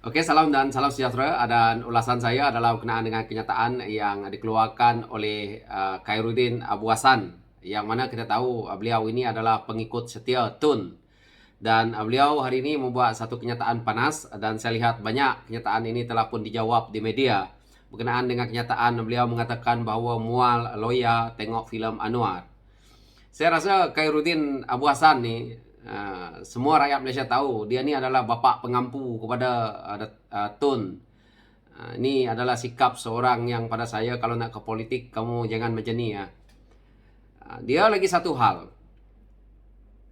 Oke, salam dan salam sejahtera. Dan ulasan saya adalah berkenaan dengan kenyataan yang dikeluarkan oleh Khairuddin Abu Hassan, yang mana kita tahu beliau ini adalah pengikut setia Tun. Dan beliau hari ini membuat satu kenyataan panas, dan saya lihat banyak kenyataan ini telah pun dijawab di media. Berkenaan dengan kenyataan beliau mengatakan bahawa mual loya tengok filem Anwar. Saya rasa Khairuddin Abu Hassan ni, semua rakyat Malaysia tahu dia ni adalah bapa pengampu kepada Tun. Ini adalah sikap seorang yang pada saya, kalau nak ke politik kamu jangan macam ni ya. Dia lagi satu hal.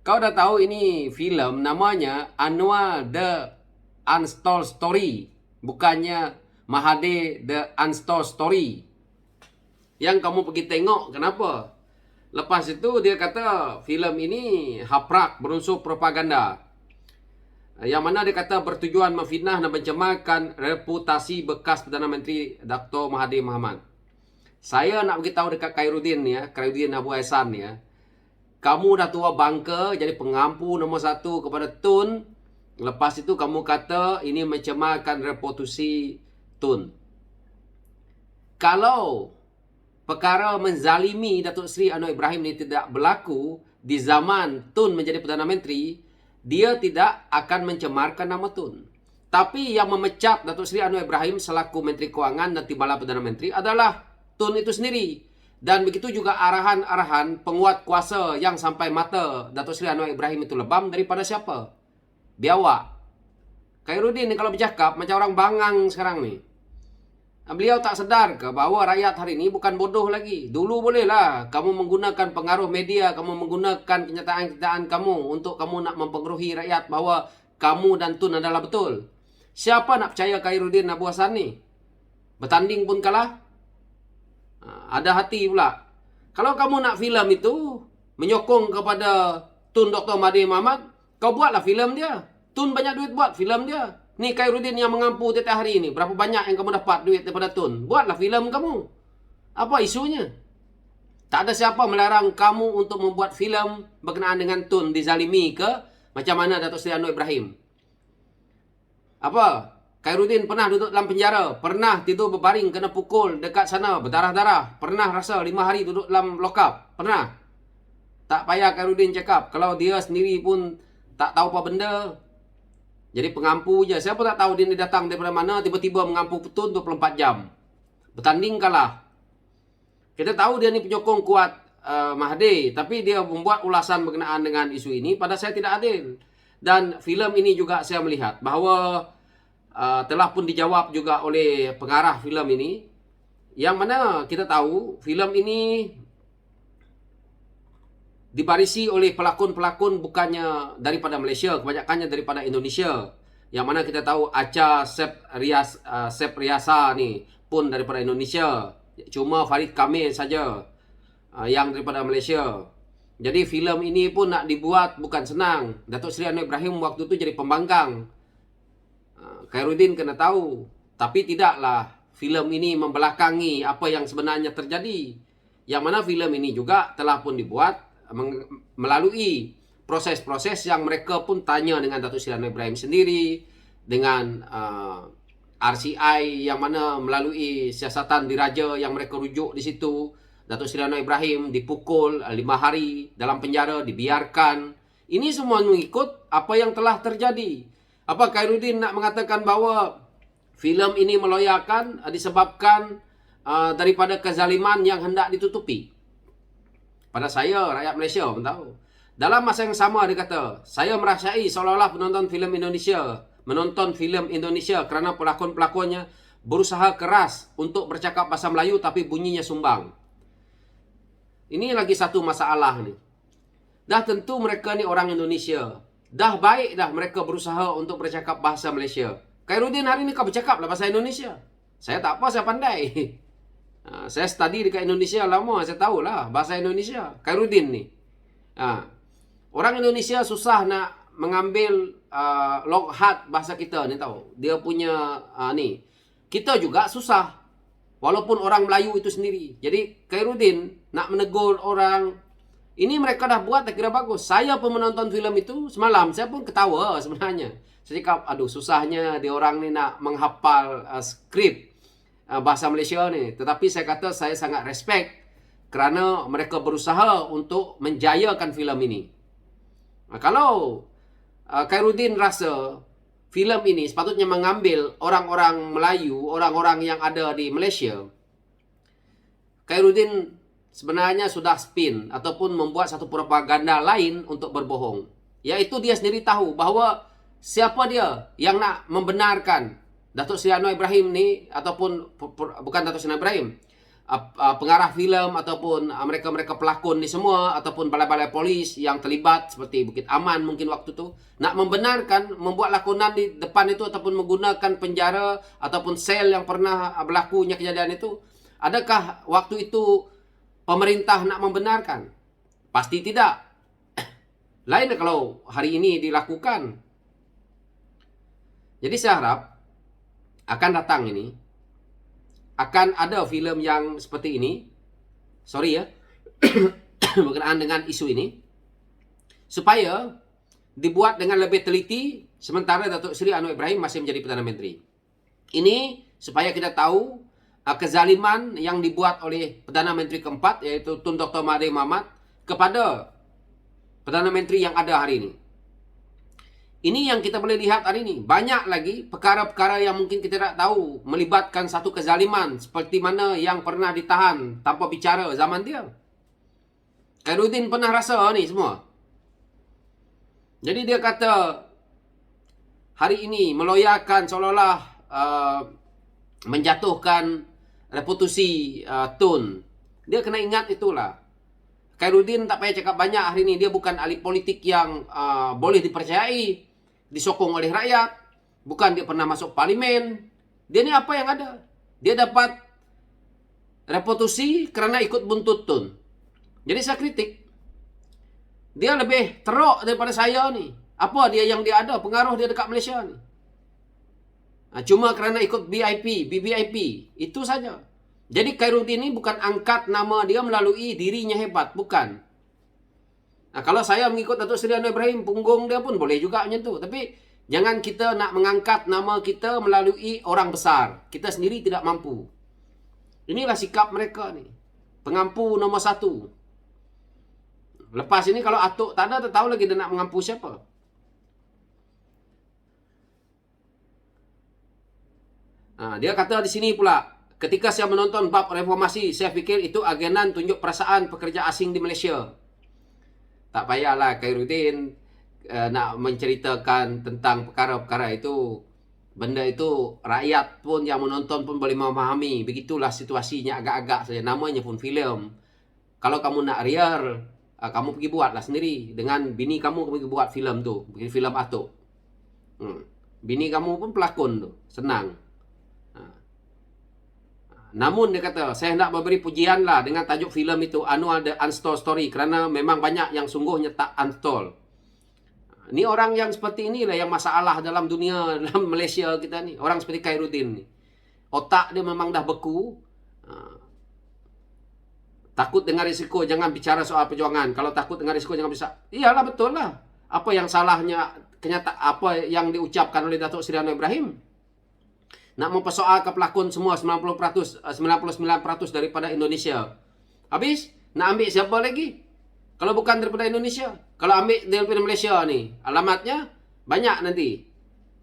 Kau dah tahu ini filem namanya Anwar The Untold Story, bukannya Mahathir The Untold Story. Yang kamu pergi tengok kenapa? Lepas itu dia kata filem ini haprak, berunsur propaganda. Yang mana dia kata bertujuan memfitnah dan mencemarkan reputasi bekas Perdana Menteri Dr. Mahathir Mohamad. Saya nak beritahu dekat Khairuddin ya, Khairuddin Abu Hassan ya. Kamu dah tua bangka jadi pengampu nombor satu kepada Tun. Lepas itu kamu kata ini mencemarkan reputasi Tun. Kalau perkara menzalimi Datuk Seri Anwar Ibrahim ini tidak berlaku di zaman Tun menjadi Perdana Menteri, dia tidak akan mencemarkan nama Tun. Tapi yang memecat Datuk Seri Anwar Ibrahim selaku Menteri Kewangan dan Timbalan Perdana Menteri adalah Tun itu sendiri. Dan begitu juga arahan-arahan penguat kuasa yang sampai mata Datuk Seri Anwar Ibrahim itu lebam daripada siapa? Biawak. Khairuddin ni kalau bercakap macam orang bangang sekarang ni. Beliau tak sedar ke bahawa rakyat hari ini bukan bodoh lagi. Dulu bolehlah kamu menggunakan pengaruh media, kamu menggunakan kenyataan-kenyataan kamu untuk kamu nak mempengaruhi rakyat bahawa kamu dan Tun adalah betul. Siapa nak percaya Khairuddin Abu Hassan ni? Bertanding pun kalah. Ada hati pula. Kalau kamu nak filem itu menyokong kepada Tun Dr. Mahathir Mohamad, kau buatlah filem dia. Tun banyak duit buat filem dia. Ni Khairuddin yang mengampu tiap hari ni, berapa banyak yang kamu dapat duit daripada Tun? Buatlah filem kamu. Apa isunya? Tak ada siapa melarang kamu untuk membuat filem berkenaan dengan Tun dizalimi ke macam mana Datuk Seri Anwar Ibrahim. Apa? Khairuddin pernah duduk dalam penjara, pernah tidur berbaring kena pukul dekat sana berdarah-darah, pernah rasa 5 hari duduk dalam lokap, pernah. Tak payah Khairuddin cakap, kalau dia sendiri pun tak tahu apa benda. Jadi pengampu je. Siapa tak tahu dia ni datang daripada mana, tiba-tiba mengampu Tun 24 jam. Bertanding kalah. Kita tahu dia ni penyokong kuat Mahathir, tapi dia membuat ulasan berkenaan dengan isu ini pada saya tidak adil. Dan filem ini juga saya melihat bahawa telah pun dijawab juga oleh pengarah filem ini, yang mana kita tahu filem ini dibarisi oleh pelakon-pelakon bukannya daripada Malaysia, kebanyakannya daripada Indonesia. Yang mana kita tahu Acha Sep Riasa ni pun daripada Indonesia. Cuma Farid Kamil saja yang daripada Malaysia. Jadi filem ini pun nak dibuat bukan senang. Datuk Seri Anwar Ibrahim waktu tu jadi pembangkang. Khairuddin kena tahu. Tapi tidaklah filem ini membelakangi apa yang sebenarnya terjadi. Yang mana filem ini juga telah pun dibuat melalui proses-proses yang mereka pun tanya dengan Datuk Seri Anwar Ibrahim sendiri, dengan RCI yang mana melalui siasatan diraja yang mereka rujuk di situ. Datuk Seri Anwar Ibrahim dipukul 5 hari dalam penjara, dibiarkan. Ini semua mengikut apa yang telah terjadi. Apa Khairuddin nak mengatakan bahawa filem ini meloyakan disebabkan daripada kezaliman yang hendak ditutupi? Pada saya, rakyat Malaysia pun tahu. Dalam masa yang sama dia kata, saya merasai seolah-olah penonton filem Indonesia menonton filem Indonesia kerana pelakon-pelakonnya berusaha keras untuk bercakap bahasa Melayu tapi bunyinya sumbang. Ini lagi satu masalah ni. Dah tentu mereka ni orang Indonesia. Dah baik dah mereka berusaha untuk bercakap bahasa Malaysia. Khairuddin hari ni kau bercakap lah bahasa Indonesia. Saya tak apa, saya pandai. Saya study dekat Indonesia lama, saya tahulah bahasa Indonesia. Khairuddin ni. Orang Indonesia susah nak mengambil loghart bahasa kita ni tahu. Dia punya ni. Kita juga susah. Walaupun orang Melayu itu sendiri. Jadi Khairuddin nak menegur orang, ini mereka dah buat tak kira bagus. Saya pun menonton filem itu semalam, saya pun ketawa sebenarnya. Saya cakap, aduh susahnya dia orang ni nak menghafal skrip bahasa Malaysia ni. Tetapi saya kata saya sangat respect kerana mereka berusaha untuk menjayakan filem ini. Kalau Khairuddin rasa filem ini sepatutnya mengambil orang-orang Melayu, orang-orang yang ada di Malaysia, Khairuddin sebenarnya sudah spin ataupun membuat satu propaganda lain untuk berbohong. Iaitu dia sendiri tahu bahawa siapa dia yang nak membenarkan Datuk Seri Anwar Ibrahim ni, ataupun bukan Datuk Seri Anwar Ibrahim, pengarah filem ataupun mereka-mereka pelakon ni semua, ataupun balai-balai polis yang terlibat seperti Bukit Aman mungkin waktu tu, nak membenarkan membuat lakonan di depan itu ataupun menggunakan penjara ataupun sel yang pernah berlakunya kejadian itu. Adakah waktu itu pemerintah nak membenarkan? Pasti tidak. Lain kalau hari ini dilakukan. Jadi saya harap akan datang ini, akan ada filem yang seperti ini, sorry ya, berkenaan dengan isu ini, supaya dibuat dengan lebih teliti sementara Datuk Seri Anwar Ibrahim masih menjadi Perdana Menteri. Ini supaya kita tahu kezaliman yang dibuat oleh Perdana Menteri keempat, iaitu Tun Dr. Mahathir Mohamad, kepada Perdana Menteri yang ada hari ini. Ini yang kita boleh lihat hari ini. Banyak lagi perkara-perkara yang mungkin kita tak tahu melibatkan satu kezaliman seperti mana yang pernah ditahan tanpa bicara zaman dia. Khairuddin pernah rasa ni semua. Jadi dia kata hari ini meloyakan seolah-olah menjatuhkan reputasi Tun. Dia kena ingat itulah. Khairuddin tak payah cakap banyak hari ini. Dia bukan ahli politik yang boleh dipercayai, disokong oleh rakyat. Bukan dia pernah masuk parlimen. Dia ni apa yang ada? Dia dapat reputasi kerana ikut buntut Tun. Jadi saya kritik. Dia lebih teruk daripada saya ni. Apa dia yang dia ada? Pengaruh dia dekat Malaysia ni. Cuma kerana ikut BBIP. Itu saja. Jadi Khairuddin ni bukan angkat nama dia melalui dirinya hebat. Bukan. Kalau saya mengikut Datuk Seri Anwar Ibrahim, punggung dia pun boleh juga macam tu. Tapi jangan kita nak mengangkat nama kita melalui orang besar. Kita sendiri tidak mampu. Inilah sikap mereka ni. Pengampu nombor satu. Lepas ini kalau atuk tak ada, tak tahu lagi dia nak mengampu siapa. Dia kata di sini pula, ketika saya menonton bab reformasi, saya fikir itu agenan tunjuk perasaan pekerja asing di Malaysia. Tak payahlah Khairuddin nak menceritakan tentang perkara-perkara itu. Benda itu rakyat pun yang menonton pun boleh memahami. Begitulah situasinya agak-agak saja. Namanya pun filem. Kalau kamu nak real, kamu pergi buatlah sendiri. Dengan bini kamu pergi buat filem tu. Filem atuk. Bini kamu pun pelakon tu. Senang. Namun dia kata, saya nak memberi pujian lah dengan tajuk filem itu, Anwar The Untold Story, kerana memang banyak yang sungguhnya tak untold. Ni orang yang seperti inilah yang masalah dalam dunia, dalam Malaysia kita ni. Orang seperti Khairuddin ni. Otak dia memang dah beku. Takut dengan risiko, jangan bicara soal perjuangan. Kalau takut dengan risiko, jangan bisa. Iyalah, betul lah. Apa yang salahnya, apa yang diucapkan oleh Datuk Seri Anwar Ibrahim? Nak mempersoalkan pelakon semua 99% daripada Indonesia. Habis, nak ambil siapa lagi? Kalau bukan daripada Indonesia. Kalau ambil daripada Malaysia ni, alamatnya banyak nanti.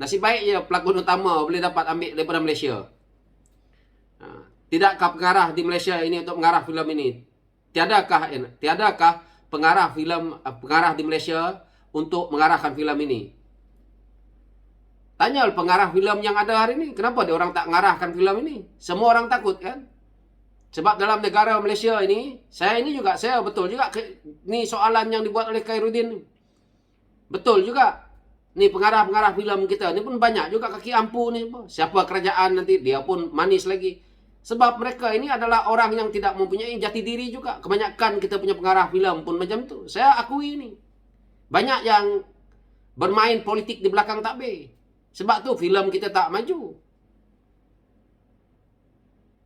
Nasib baik je pelakon utama boleh dapat ambil daripada Malaysia. Tidakkah pengarah di Malaysia ini untuk mengarah filem ini? Tiadakah pengarah di Malaysia untuk mengarahkan filem ini? Tanya pengarah filem yang ada hari ini, kenapa dia orang tak mengarahkan filem ini? Semua orang takut kan? Sebab dalam negara Malaysia ini, saya betul juga ni soalan yang dibuat oleh Khairuddin. Betul juga. Ni pengarah-pengarah filem kita ni pun banyak juga kaki ampu ni. Siapa kerajaan nanti dia pun manis lagi. Sebab mereka ini adalah orang yang tidak mempunyai jati diri juga. Kebanyakan kita punya pengarah filem pun macam tu. Saya akui ni. Banyak yang bermain politik di belakang takbir. Sebab tu filem kita tak maju.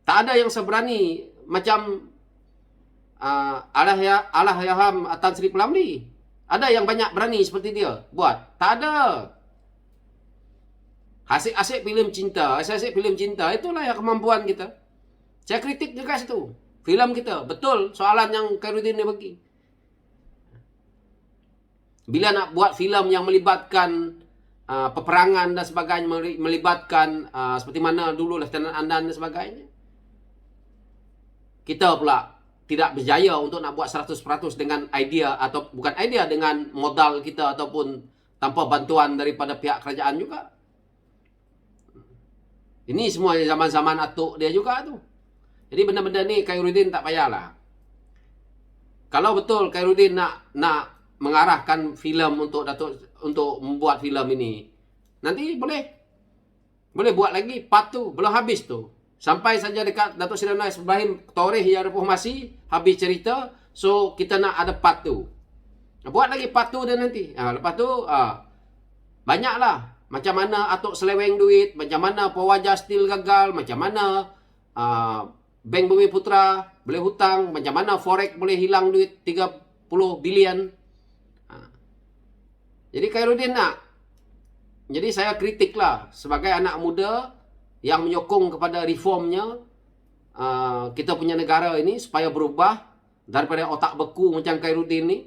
Tak ada yang seberani macam Allahyarham Tan Sri P. Ramlee. Ada yang banyak berani seperti dia buat? Tak ada. Asik-asik filem cinta, asik-asik filem cinta, itulah yang kemampuan kita. Saya kritik juga situ. Film kita, betul soalan yang Khairuddin dia bagi. Bila nak buat filem yang melibatkan peperangan dan sebagainya, melibatkan seperti mana dulu Lieutenant Andan dan sebagainya, kita pula tidak berjaya untuk nak buat 100% dengan idea, atau bukan idea, dengan modal kita ataupun tanpa bantuan daripada pihak kerajaan juga. Ini semua zaman-zaman atuk dia juga tu. Jadi benda-benda ni Khairuddin tak payahlah. Kalau betul Khairuddin nak mengarahkan filem untuk membuat filem ini, nanti boleh buat lagi part tu, belum habis tu. Sampai saja dekat Datuk Seri Anwar Ibrahim Taurih yang reformasi, habis cerita, so kita nak ada part tu. Buat lagi part tu dia nanti. Lepas tu banyaklah. Macam mana atuk seleweng duit, macam mana Pewaja Steel gagal, macam mana Bank Bumi Putra boleh hutang, macam mana Forex boleh hilang duit 30 bilion. Jadi Khairuddin nak. Jadi saya kritiklah sebagai anak muda yang menyokong kepada reformnya kita punya negara ini supaya berubah daripada otak beku macam Khairuddin ni.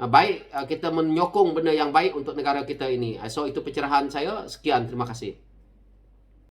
Baik kita menyokong benda yang baik untuk negara kita ini. So itu pencerahan saya. Sekian, terima kasih.